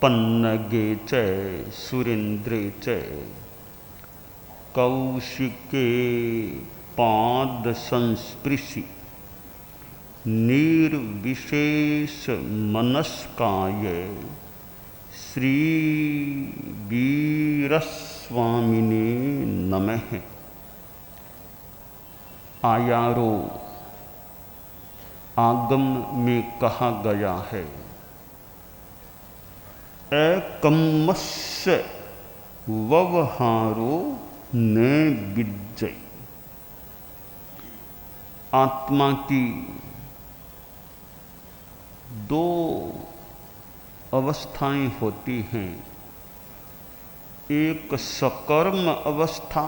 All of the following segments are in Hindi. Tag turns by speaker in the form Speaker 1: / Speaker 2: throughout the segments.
Speaker 1: पन्नगे च सुरेन्द्रे च कौशिके पाद संस्पृशि निर्विशेष मनस्काय श्री वीरस्वामिने नमः। आयारो आगम में कहा गया है, एकम्मस्य व्यवहारो न विद्यते। आत्मा की दो अवस्थाएं होती हैं, एक सकर्म अवस्था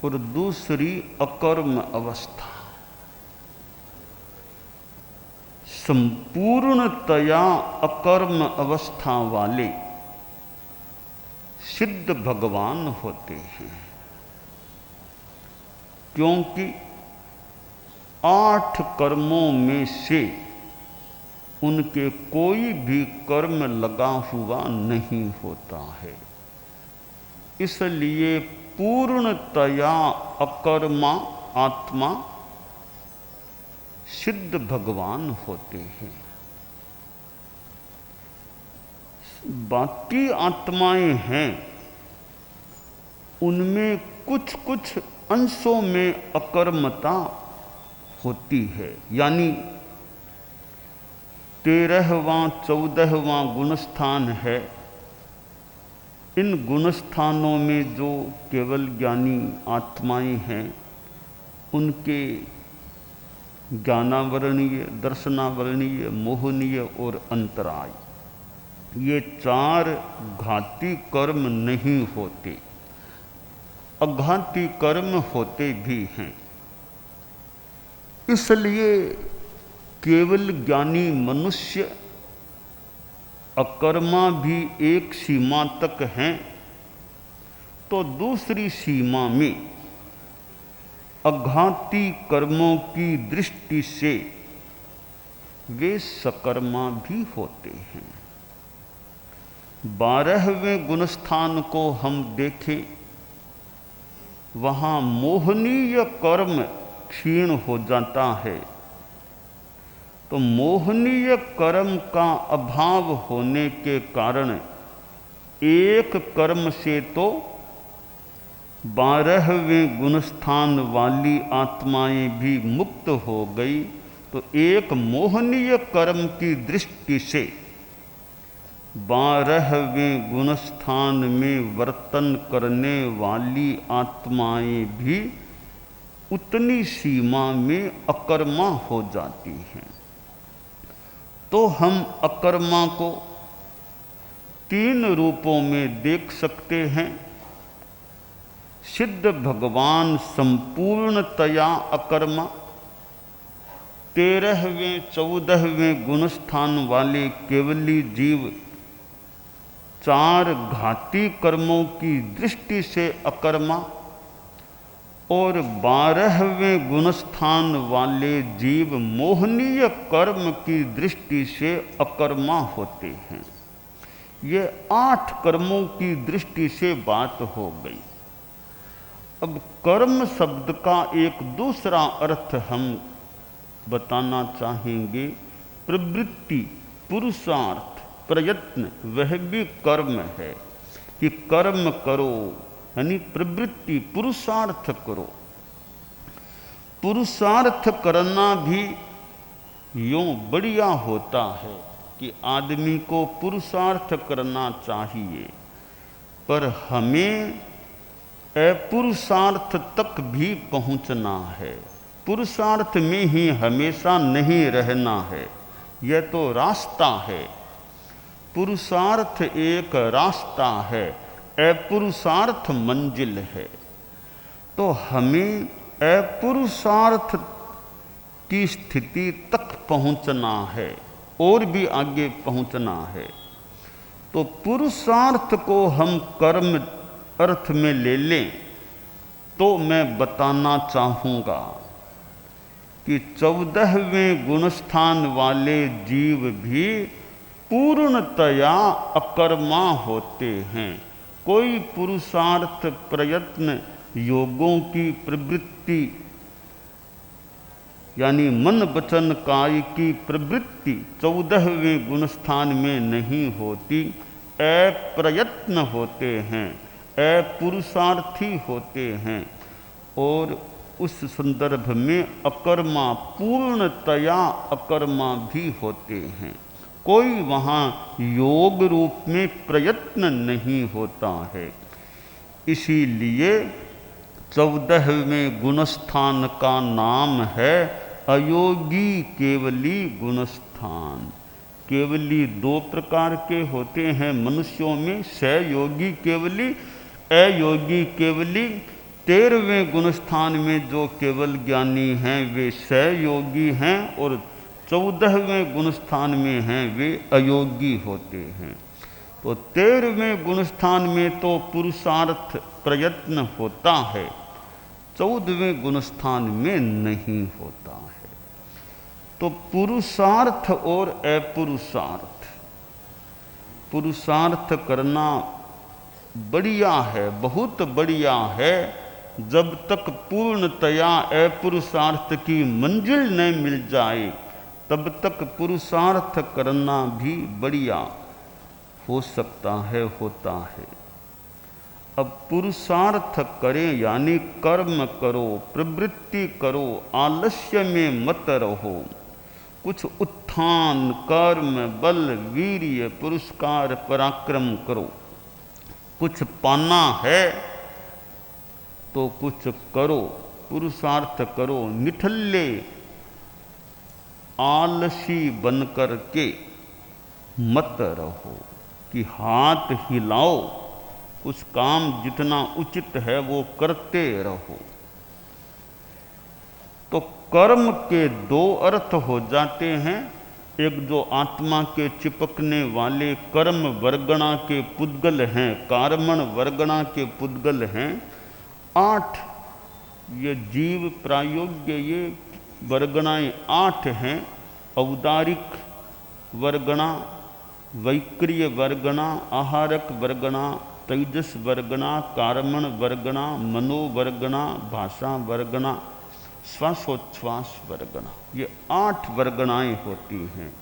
Speaker 1: और दूसरी अकर्म अवस्था। संपूर्णतया अकर्म अवस्था वाले सिद्ध भगवान होते हैं, क्योंकि 8 कर्मों में से उनके कोई भी कर्म लगा हुआ नहीं होता है। इसलिए पूर्णतया अकर्मा आत्मा सिद्ध भगवान होते हैं। बाकी आत्माएं हैं, उनमें कुछ कुछ अंशों में अकर्मता होती है, यानी 13वां 14वां गुणस्थान है। इन गुणस्थानों में जो केवल ज्ञानी आत्माएं हैं, उनके ज्ञानावरणीय, दर्शनावरणीय, मोहनीय और अंतराय, ये 4 घाती कर्म नहीं होते, अघाती कर्म होते भी हैं। इसलिए केवल ज्ञानी मनुष्य अकर्मा भी एक सीमा तक हैं, तो दूसरी सीमा में अघाती कर्मों की दृष्टि से वे सकर्मा भी होते हैं। 12वें गुणस्थान को हम देखें, वहाँ मोहनीय कर्म क्षीण हो जाता है। तो मोहनीय कर्म का अभाव होने के कारण एक कर्म से तो 12वें गुणस्थान वाली आत्माएं भी मुक्त हो गई, तो एक मोहनीय कर्म की दृष्टि से 12वें गुणस्थान में वर्तन करने वाली आत्माएं भी उतनी सीमा में अकर्मा हो जाती हैं। तो हम अकर्मा को 3 रूपों में देख सकते हैं। सिद्ध भगवान संपूर्णतया अकर्मा, 13वें 14वें गुणस्थान वाले केवली जीव 4 घाती कर्मों की दृष्टि से अकर्मा, और 12वें गुणस्थान वाले जीव मोहनीय कर्म की दृष्टि से अकर्मा होते हैं। ये 8 कर्मों की दृष्टि से बात हो गई। अब कर्म शब्द का एक दूसरा अर्थ हम बताना चाहेंगे। प्रवृत्ति, पुरुषार्थ, प्रयत्न, वह भी कर्म है कि कर्म करो, यानी प्रवृत्ति, पुरुषार्थ करो। पुरुषार्थ करना भी यूं बढ़िया होता है कि आदमी को पुरुषार्थ करना चाहिए, पर हमें अपुरुषार्थ तक भी पहुंचना है। पुरुषार्थ में ही हमेशा नहीं रहना है, यह तो रास्ता है। पुरुषार्थ एक रास्ता है, अपुरुषार्थ मंजिल है। तो हमें अपुरुषार्थ की स्थिति तक पहुंचना है और भी आगे पहुंचना है। तो पुरुषार्थ को हम कर्म अर्थ में ले लें तो मैं बताना चाहूँगा कि 14वें गुणस्थान वाले जीव भी पूर्णतया अकर्मा होते हैं। कोई पुरुषार्थ प्रयत्न योगों की प्रवृत्ति यानी मन वचन काय की प्रवृत्ति 14वें गुणस्थान में नहीं होती, अप्रयत्न होते हैं, अपुरुषार्थी होते हैं। और उस संदर्भ में अकर्मा, पूर्णतया अकर्मा भी होते हैं। कोई वहाँ योग रूप में प्रयत्न नहीं होता है। इसीलिए 14वें गुणस्थान का नाम है अयोगी केवली गुणस्थान। केवली दो प्रकार के होते हैं मनुष्यों में, सहयोगी केवली, अयोगी केवली। 13वें गुणस्थान में जो केवल ज्ञानी हैं वे सहयोगी हैं और 14वें गुणस्थान में हैं वे अयोगी होते हैं। तो 13वें गुणस्थान में तो पुरुषार्थ प्रयत्न होता है, 14वें गुणस्थान में नहीं होता है। तो पुरुषार्थ और अपुरुषार्थ, पुरुषार्थ करना बढ़िया है, बहुत बढ़िया है। जब तक पूर्णतया अपुरुषार्थ की मंजिल न मिल जाए तब तक पुरुषार्थ करना भी बढ़िया हो सकता है, होता है। अब पुरुषार्थ करें यानी कर्म करो, प्रवृत्ति करो, आलस्य में मत रहो। कुछ उत्थान, कर्म, बल, वीर्य, पुरस्कार, पराक्रम करो। कुछ पाना है तो कुछ करो, पुरुषार्थ करो। निठल्ले आलसी बनकर के मत रहो कि हाथ हिलाओ, कुछ काम जितना उचित है वो करते रहो। तो कर्म के दो अर्थ हो जाते हैं। एक जो आत्मा के चिपकने वाले कर्म वर्गणा के पुद्गल हैं, कार्मण वर्गणा के पुद्गल हैं। 8 ये जीव प्रायोग्य ये वर्गणाएं 8 हैं। औदारिक वर्गणा, वैक्रिय वर्गणा, आहारक वर्गणा, तेजस वर्गणा, कार्मण वर्गणा, मनोवर्गणा, भाषा वर्गणा, श्वासोच्छ्वास वर्गणा, ये 8 वर्गणाएं होती हैं।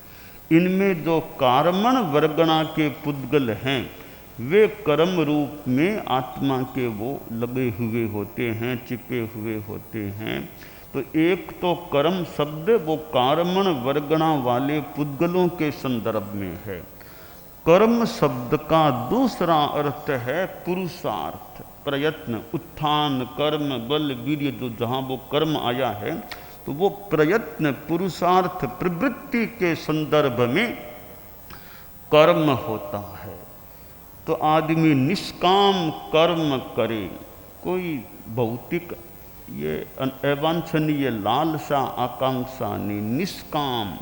Speaker 1: इनमें जो कार्मण वर्गणा के पुद्गल हैं वे कर्म रूप में आत्मा के वो लगे हुए होते हैं, चिपे हुए होते हैं। तो एक तो कर्म शब्द वो कार्मण वर्गणा वाले पुद्गलों के संदर्भ में है। कर्म शब्द का दूसरा अर्थ है पुरुषार्थ, प्रयत्न, उत्थान, कर्म, बल, वीर्य, जो जहाँ वो कर्म आया है तो वो प्रयत्न, पुरुषार्थ, प्रवृत्ति के संदर्भ में कर्म होता है। तो आदमी निष्काम कर्म करे, कोई भौतिक ये अवांछनीय लालसा आकांक्षा नहीं, निष्काम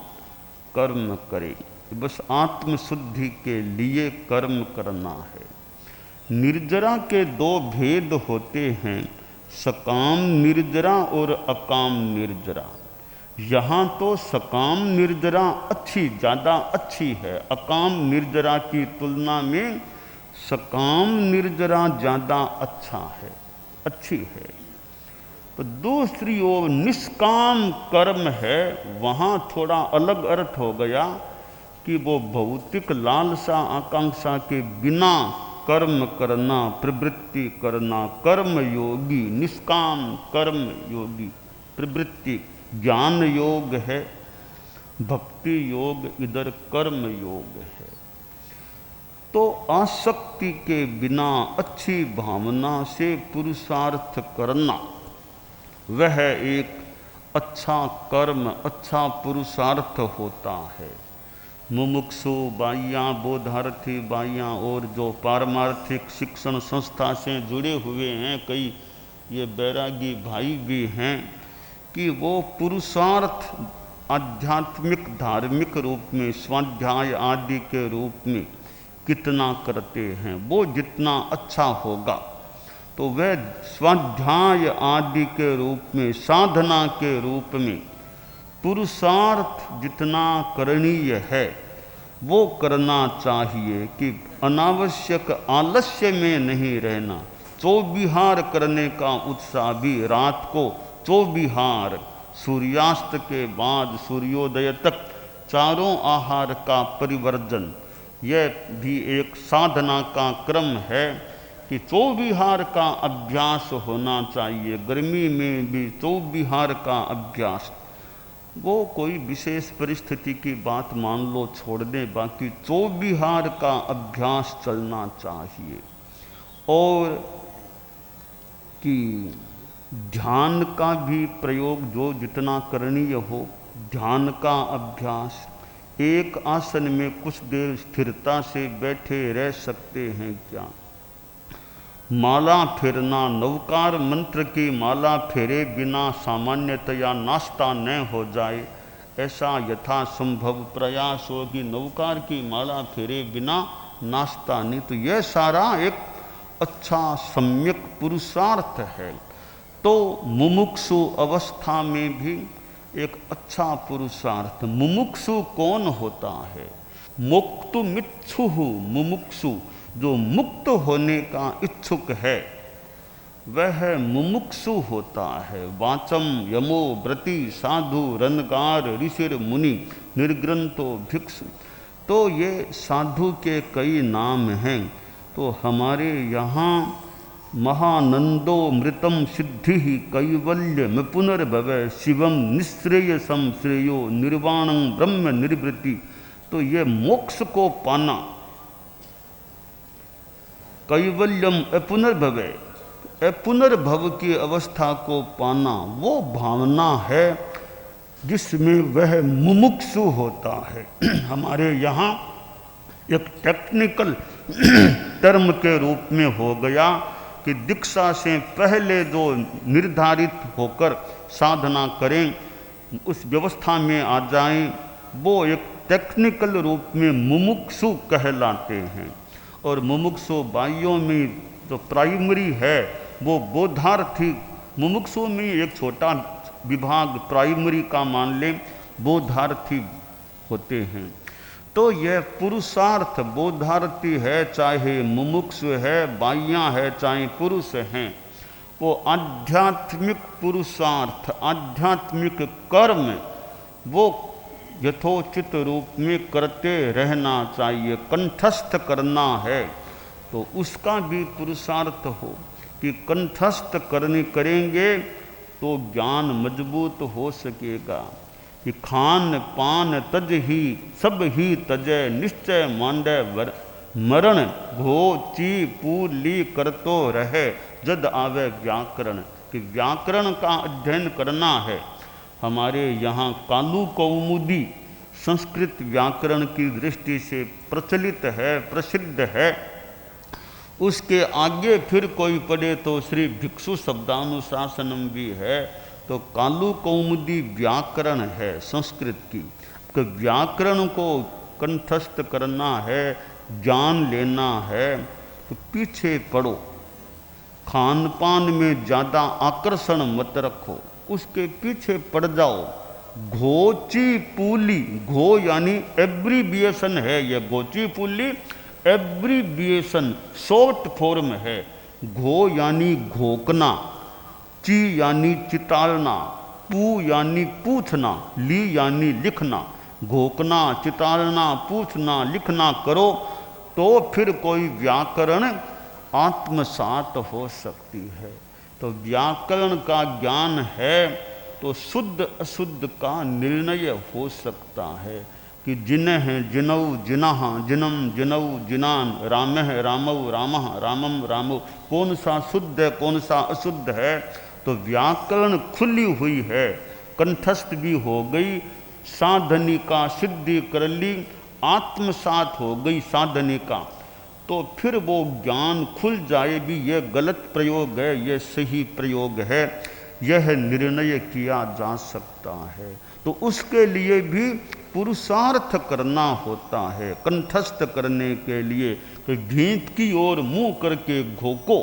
Speaker 1: कर्म करे। बस आत्मशुद्धि के लिए कर्म करना है। निर्जरा के 2 भेद होते हैं, सकाम निर्जरा और अकाम निर्जरा। यहाँ तो सकाम निर्जरा अच्छी, ज़्यादा अच्छी है। अकाम निर्जरा की तुलना में सकाम निर्जरा ज़्यादा अच्छा है, अच्छी है। तो दूसरी ओर निष्काम कर्म है, वहाँ थोड़ा अलग अर्थ हो गया कि वो भौतिक लालसा आकांक्षा के बिना कर्म करना, प्रवृत्ति करना, कर्म योगी, निष्काम कर्म योगी। प्रवृत्ति ज्ञान योग है, भक्ति योग इधर कर्म योग है। तो आसक्ति के बिना अच्छी भावना से पुरुषार्थ करना वह एक अच्छा कर्म, अच्छा पुरुषार्थ होता है। मुमुक्षु बाइयाँ, बोधार्थी बाइयाँ और जो पारमार्थिक शिक्षण संस्था से जुड़े हुए हैं, कई ये बैरागी भाई भी हैं कि वो पुरुषार्थ आध्यात्मिक धार्मिक रूप में, स्वाध्याय आदि के रूप में कितना करते हैं। वो जितना अच्छा होगा तो वह स्वाध्याय आदि के रूप में, साधना के रूप में पुरुषार्थ जितना करणीय है वो करना चाहिए कि अनावश्यक आलस्य में नहीं रहना। चौबिहार करने का उत्साह भी रात को चौबिहार, सूर्यास्त के बाद सूर्योदय तक चारों आहार का परिवर्जन, यह भी एक साधना का क्रम है कि चौबिहार का अभ्यास होना चाहिए। गर्मी में भी चौबिहार का अभ्यास, वो कोई विशेष परिस्थिति की बात मान लो छोड़ दें, बाकी चौबिहार का अभ्यास चलना चाहिए। और कि ध्यान का भी प्रयोग जो जितना करणीय हो, ध्यान का अभ्यास, एक आसन में कुछ देर स्थिरता से बैठे रह सकते हैं क्या? माला फेरना, नवकार मंत्र की माला फेरे बिना सामान्यतया नाश्ता न हो जाए, ऐसा यथासंभव प्रयास हो कि नवकार की माला फेरे बिना नाश्ता नहीं। तो यह सारा एक अच्छा सम्यक पुरुषार्थ है। तो मुमुक्षु अवस्था में भी एक अच्छा पुरुषार्थ। मुमुक्षु कौन होता है? मोक्तुमिच्छुः मुमुक्षु, जो मुक्त होने का इच्छुक है वह मुमुक्षु होता है। वाचम यमो व्रति साधु रनगार ऋषिर मुनि निर्ग्रंथो भिक्षु। तो ये साधु के कई नाम हैं। तो हमारे यहाँ महानंदो मृतम सिद्धि कैवल्य में पुनर्भव शिवम निश्रेयसम श्रेयो निर्वाणं ब्रह्म निर्वृत्ति। तो ये मोक्ष को पाना, कैवल्यम पुनर्भव, पुनर्भव की अवस्था को पाना, वो भावना है जिसमें वह मुमुक्षु होता है। हमारे यहाँ एक टेक्निकल टर्म के रूप में हो गया कि दीक्षा से पहले जो निर्धारित होकर साधना करें, उस व्यवस्था में आ जाएं, वो एक टेक्निकल रूप में मुमुक्षु कहलाते हैं। और मुमुक्षु बाइयों में जो प्राइमरी है वो बोधार्थी। मुमुक्षु में एक छोटा विभाग प्राइमरी का मान लें, बोधार्थी होते हैं। तो यह पुरुषार्थ बोधार्थी है, चाहे मुमुक्षु है, बाइयाँ है, चाहे पुरुष हैं, वो आध्यात्मिक पुरुषार्थ, आध्यात्मिक कर्म वो यथोचित रूप में करते रहना चाहिए। कंठस्थ करना है तो उसका भी पुरुषार्थ हो कि कंठस्थ करेंगे तो ज्ञान मजबूत हो सकेगा। कि खान पान तज ही सब ही तजय निश्चय मांडे मरण घो ची पूली करतो रहे जद आवे व्याकरण। कि व्याकरण का अध्ययन करना है। हमारे यहाँ कालू कौमुदी संस्कृत व्याकरण की दृष्टि से प्रचलित है, प्रसिद्ध है। उसके आगे फिर कोई पढ़े तो श्री भिक्षु शब्दानुशासनम भी है। तो कालू कौमुदी व्याकरण है संस्कृत की। तो व्याकरण को कंठस्थ करना है, ज्ञान लेना है, तो पीछे पढ़ो। खान पान में ज़्यादा आकर्षण मत रखो, उसके पीछे पड़ जाओ। घोची पूली, घो यानी एब्रीविएशन है, यह घोची पूली एब्रीविएशन शॉर्ट फॉर्म है। घो यानी घोकना, ची यानी चितालना, पू यानी पूछना, ली यानी लिखना। घोकना, चितालना, पूछना, लिखना करो तो फिर कोई व्याकरण आत्मसात हो सकती है। तो व्याकरण का ज्ञान है तो शुद्ध अशुद्ध का निर्णय हो सकता है। कि जिन्ह जिनौ जिनाह जिनम जिनौ जिनान रामः रामौ रामः रामम रामौ, कौन सा शुद्ध है कौन सा अशुद्ध है। तो व्याकरण खुली हुई है, कंठस्थ भी हो गई, साधनिका सिद्धि कर ली, आत्मसात हो गई साधनिका। तो फिर वो ज्ञान खुल जाए भी यह गलत प्रयोग है, यह सही प्रयोग है, यह निर्णय किया जा सकता है। तो उसके लिए भी पुरुषार्थ करना होता है। कंठस्थ करने के लिए कि भीत की ओर मुंह करके घोको,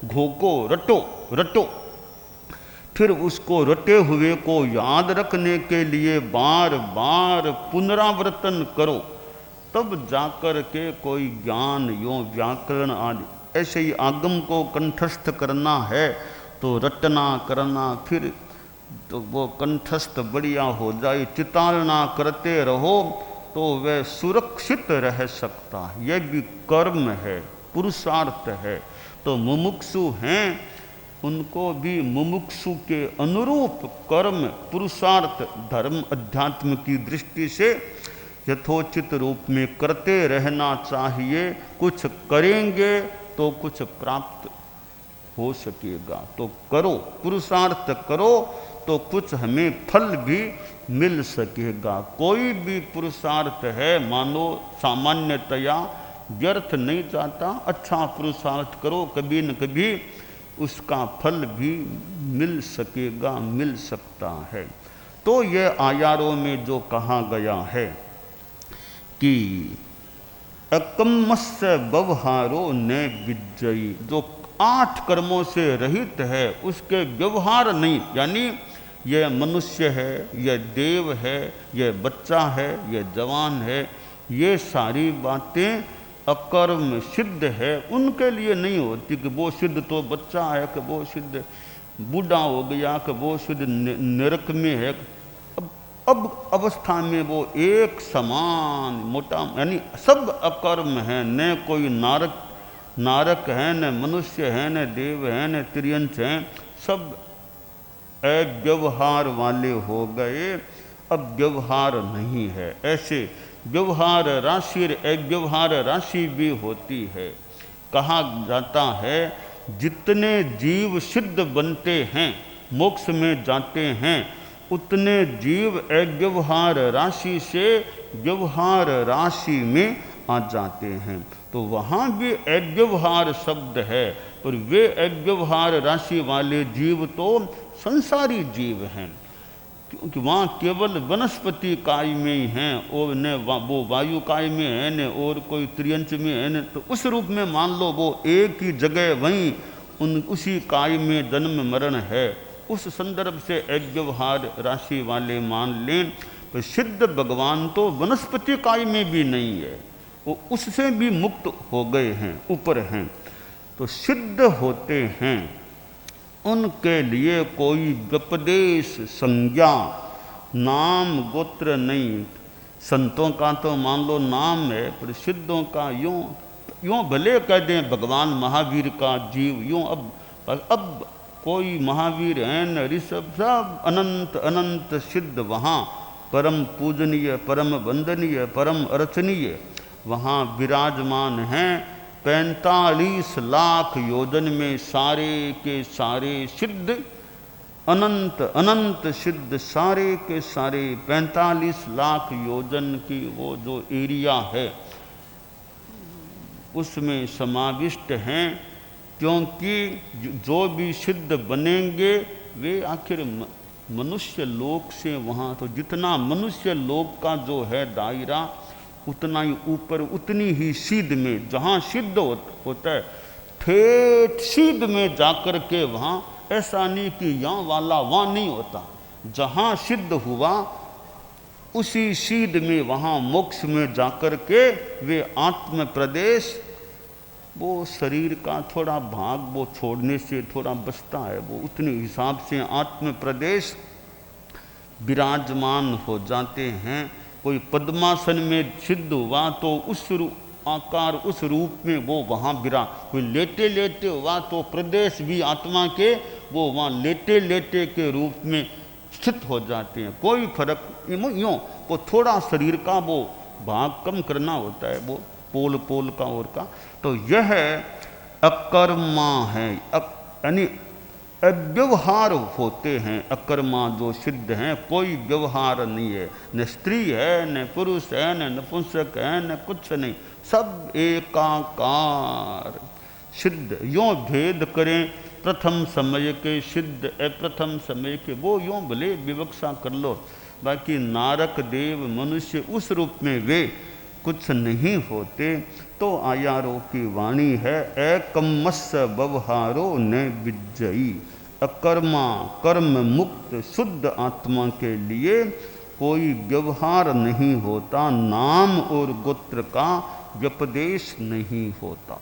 Speaker 1: घोको, रटो रटो। फिर उसको रटे हुए को याद रखने के लिए बार बार पुनरावर्तन करो। तब जाकर के कोई ज्ञान यो व्याकरण आदि ऐसे ही आगम को कंठस्थ करना है तो रटना करना, फिर तो वो कंठस्थ बढ़िया हो जाए, चितालना करते रहो तो वह सुरक्षित रह सकता है। यह भी कर्म है, पुरुषार्थ है। तो मुमुक्षु हैं, उनको भी मुमुक्षु के अनुरूप कर्म, पुरुषार्थ, धर्म, अध्यात्म की दृष्टि से यथोचित रूप में करते रहना चाहिए। कुछ करेंगे तो कुछ प्राप्त हो सकेगा, तो करो, पुरुषार्थ करो तो कुछ हमें फल भी मिल सकेगा। कोई भी पुरुषार्थ है मानो सामान्यतया व्यर्थ नहीं जाता। अच्छा पुरुषार्थ करो, कभी न कभी उसका फल भी मिल सकेगा, मिल सकता है। तो यह आयारों में जो कहा गया है कि अकम्मस्य व्यवहारो न विज्जयी, जो 8 कर्मों से रहित है उसके व्यवहार नहीं, यानी यह मनुष्य है, यह देव है, यह बच्चा है, यह जवान है, ये सारी बातें अकर्म सिद्ध है, उनके लिए नहीं होती कि वो सिद्ध तो बच्चा है, कि वो सिद्ध बूढ़ा हो गया, कि वो सिद्ध नरक में है। अब अवस्था में वो एक समान मोटा, यानी सब अकर्म है, न कोई नारक है, न मनुष्य है, न देव है, न त्रियंच हैं, सब अव्यवहार वाले हो गए। अब व्यवहार नहीं है। ऐसे व्यवहार राशि अव्यवहार राशि भी होती है। कहा जाता है जितने जीव सिद्ध बनते हैं, मोक्ष में जाते हैं, उतने जीव अव्यवहार राशि से व्यवहार राशि में आ जाते हैं। तो वहाँ भी अव्यवहार शब्द है, और वे अव्यवहार राशि वाले जीव तो संसारी जीव हैं, क्योंकि वहाँ केवल वनस्पति काय में ही हैं, और न वो वायु काय में है, न और कोई त्रियंच में है, न तो उस रूप में मान लो वो एक ही जगह वहीं उसी काय में जन्म मरण है। उस संदर्भ से अव्यवहार राशि वाले मान लें। तो सिद्ध भगवान तो वनस्पति काय में भी नहीं है, वो उससे भी मुक्त हो गए हैं, ऊपर हैं। तो सिद्ध होते हैं, उनके लिए कोई व्यपदेश संज्ञा नाम गोत्र नहीं। संतों का तो मान लो नाम है, पर सिद्धों का यूँ भले कह दें भगवान महावीर का जीव, यूँ अब कोई महावीर है न ऋषभ, सब अनंत अनंत सिद्ध वहाँ परम पूजनीय, परम वंदनीय, परम अर्चनीय वहाँ विराजमान हैं। 45 लाख योजन में सारे के सारे सिद्ध, अनंत अनंत सिद्ध, सारे के सारे 45 लाख योजन की वो जो एरिया है उसमें समाविष्ट हैं। क्योंकि जो भी सिद्ध बनेंगे वे आखिर मनुष्य लोक से, वहाँ तो जितना मनुष्य लोक का जो है दायरा, उतना ही ऊपर, उतनी ही सिद्ध में, जहाँ सिद्ध होता है ठेठ सिद्ध में जाकर के वहाँ, ऐसा नहीं कि यहाँ वाला वहाँ नहीं होता। जहाँ सिद्ध हुआ उसी सिद्ध में, वहाँ मोक्ष में जाकर के वे आत्म प्रदेश, वो शरीर का थोड़ा भाग वो छोड़ने से थोड़ा बचता है, वो उतने हिसाब से आत्म प्रदेश विराजमान हो जाते हैं। कोई पद्मासन में सिद्ध हुआ तो उस आकार, उस रूप में वो वहाँ कोई लेटे लेटे हुआ तो प्रदेश भी आत्मा के वो वहाँ लेटे लेटे के रूप में स्थित हो जाते हैं। कोई फर्क यूँ वो थोड़ा शरीर का वो भाग कम करना होता है, वो पोल का और का। तो यह अकर्मा है, यानी अव्यवहार होते हैं। अकर्मा जो सिद्ध हैं, कोई व्यवहार नहीं है, न स्त्री है, न पुरुष है, न नपुंसक है, न कुछ नहीं, सब एकाकार सिद्ध। यों भेद करें प्रथम समय के सिद्ध, अप्रथम समय के, वो यों भले विवक्षा कर लो, बाकी नारक देव मनुष्य उस रूप में वे कुछ नहीं होते। तो आयारों की वाणी है, एकम्मस्य व्यवहारो न विज्जयी। अकर्मा कर्म मुक्त शुद्ध आत्मा के लिए कोई व्यवहार नहीं होता, नाम और गोत्र का व्यपदेश नहीं होता।